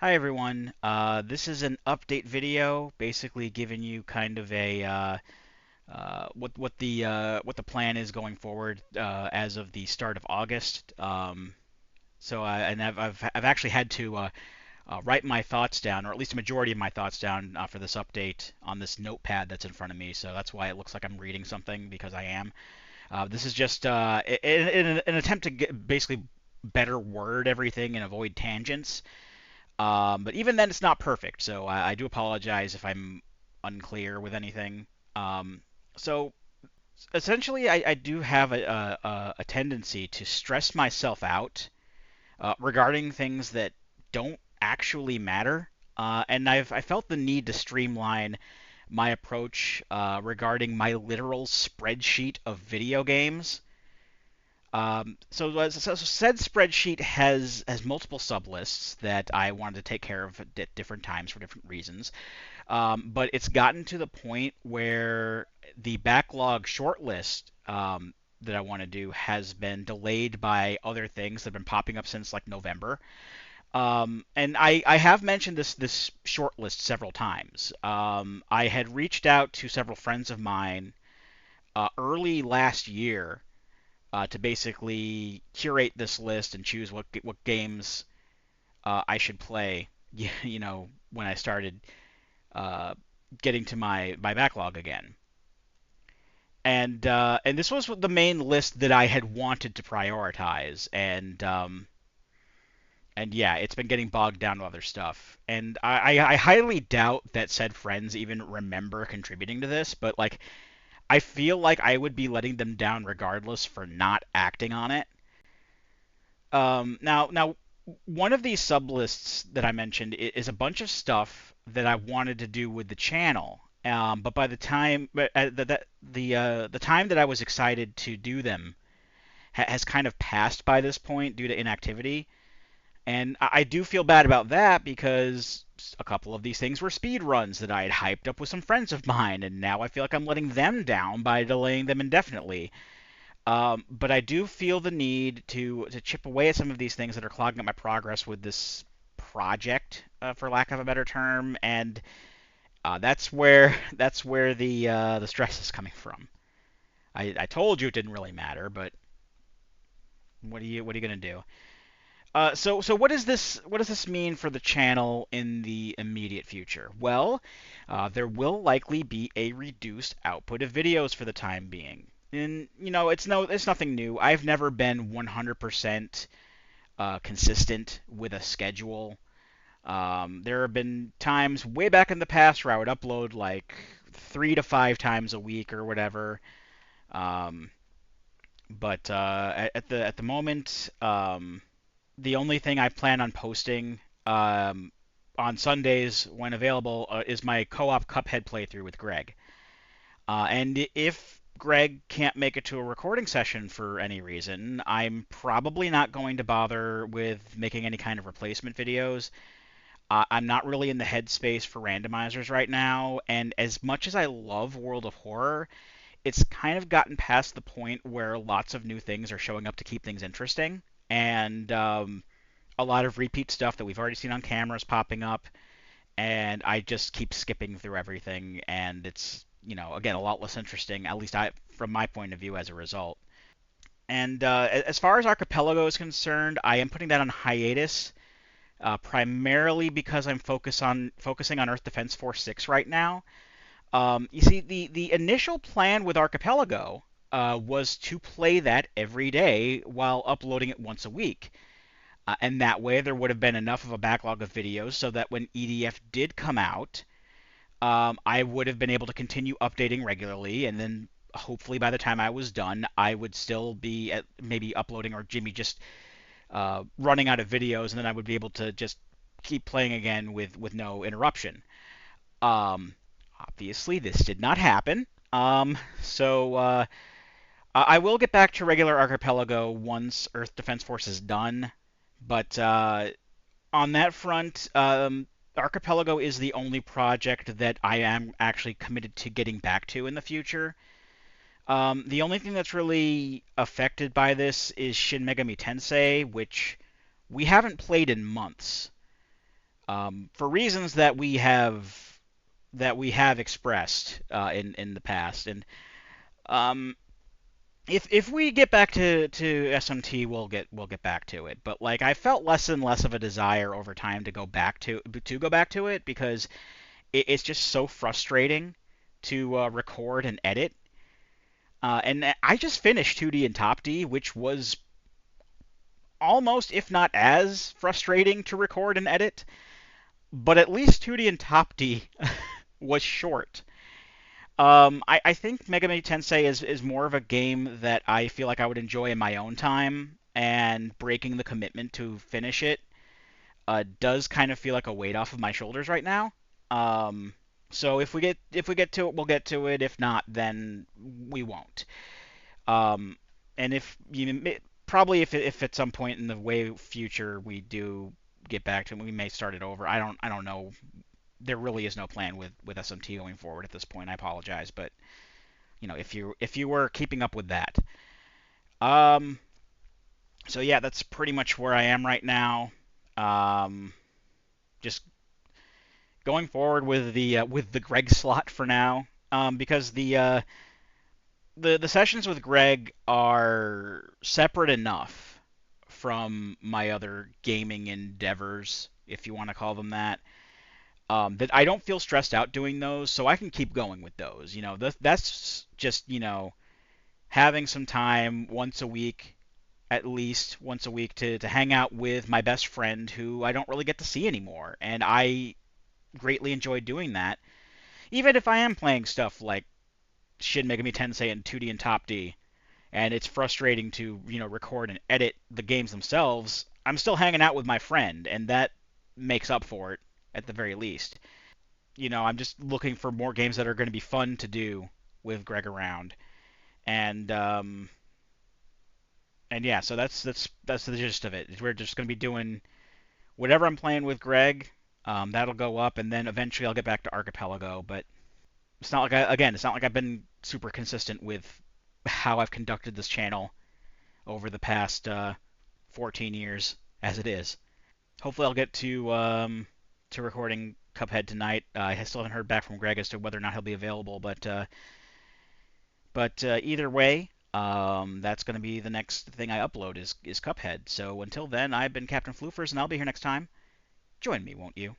Hi everyone. This is an update video, basically giving you kind of a what the plan is going forward as of the start of August. And I've actually had to write my thoughts down, or at least a majority of my thoughts down for this update on this notepad that's in front of me. So that's why it looks like I'm reading something because I am. This is just in an attempt to basically better word everything and avoid tangents. But even then, it's not perfect, so I do apologize if I'm unclear with anything. So essentially, I do have a tendency to stress myself out regarding things that don't actually matter, and I felt the need to streamline my approach regarding my literal spreadsheet of video games. So said spreadsheet has multiple sublists that I wanted to take care of at different times for different reasons. But it's gotten to the point where the backlog shortlist that I want to do has been delayed by other things that have been popping up since like November. And I have mentioned this shortlist several times. I had reached out to several friends of mine early last year to basically curate this list and choose what games I should play. When I started uh, getting to my backlog again. And this was the main list that I had wanted to prioritize, and yeah, it's been getting bogged down with other stuff. And I highly doubt that said friends even remember contributing to this, but like I feel like I would be letting them down regardless for not acting on it. Now, one of these sublists that I mentioned is a bunch of stuff that I wanted to do with the channel. But by the time the time that I was excited to do them has kind of passed by this point due to inactivity, and I do feel bad about that because a couple of these things were speed runs that I had hyped up with some friends of mine, and now I feel like I'm letting them down by delaying them indefinitely. But I do feel the need to chip away at some of these things that are clogging up my progress with this project, for lack of a better term, and that's where the stress is coming from. I told you it didn't really matter, but what are you gonna do? So what does this mean for the channel in the immediate future? Well, there will likely be a reduced output of videos for the time being. And it's nothing new. I've never been 100% consistent with a schedule. There have been times way back in the past where I would upload like 3 to 5 times a week or whatever. Um, but at the moment, the only thing I plan on posting on Sundays when available is my co-op Cuphead playthrough with Greg. And if Greg can't make it to a recording session for any reason, I'm probably not going to bother with making any kind of replacement videos. I'm not really in the headspace for randomizers right now, and as much as I love World of Horror, it's kind of gotten past the point where lots of new things are showing up to keep things interesting, and a lot of repeat stuff that we've already seen on cameras popping up, and I just keep skipping through everything, and it's again a lot less interesting, at least from my point of view as a result. And as far as Archipelago is concerned, I am putting that on hiatus, primarily because I'm focusing on Earth Defense Force 6 right now. You see, the initial plan with Archipelago was to play that every day while uploading it once a week. And that way, there would have been enough of a backlog of videos so that when EDF did come out, I would have been able to continue updating regularly, and then hopefully by the time I was done, I would still be maybe uploading or Jimmy just running out of videos, and then I would be able to just keep playing again with no interruption. Um, Obviously, this did not happen. So I will get back to regular Archipelago once Earth Defense Force is done. But on that front, Archipelago is the only project that I am actually committed to getting back to in the future. The only thing that's really affected by this is Shin Megami Tensei, which we haven't played in months. for reasons that we have expressed in the past. And um, if we get back to SMT, we'll get back to it. But like I felt less and less of a desire over time to go back to it because it's just so frustrating to record and edit. And I just finished 2D and Top D, which was almost, if not as frustrating to record and edit. But at least 2D and Top D was short. I think Megami Tensei is more of a game that I feel like I would enjoy in my own time, and breaking the commitment to finish it does kind of feel like a weight off of my shoulders right now. Um, so if we get to it, we'll get to it. If not, then we won't. Um, and if probably if at some point in the way future we do get back to it, we may start it over. I don't know. There really is no plan with SMT going forward at this point. I apologize, but if you were keeping up with that. Um, so yeah, that's pretty much where I am right now. Um, just going forward with the Greg slot for now, because the sessions with Greg are separate enough from my other gaming endeavors, if you want to call them that. That I don't feel stressed out doing those, so I can keep going with those. That's just having some time once a week, at least once a week, to hang out with my best friend who I don't really get to see anymore, and I greatly enjoy doing that. Even if I am playing stuff like Shin Megami Tensei in 2D and Top D, and it's frustrating to record and edit the games themselves, I'm still hanging out with my friend, and that makes up for it at the very least. I'm just looking for more games that are going to be fun to do with Greg around, and yeah, so that's the gist of it. We're just going to be doing whatever I'm playing with Greg. That'll go up, and then eventually I'll get back to Archipelago. But it's not like I've been super consistent with how I've conducted this channel over the past 14 years as it is. Hopefully I'll get to recording Cuphead tonight. I still haven't heard back from Greg as to whether or not he'll be available, but either way, that's going to be the next thing I upload is Cuphead. So until then, I've been Captain Floofers, and I'll be here next time. Join me, won't you?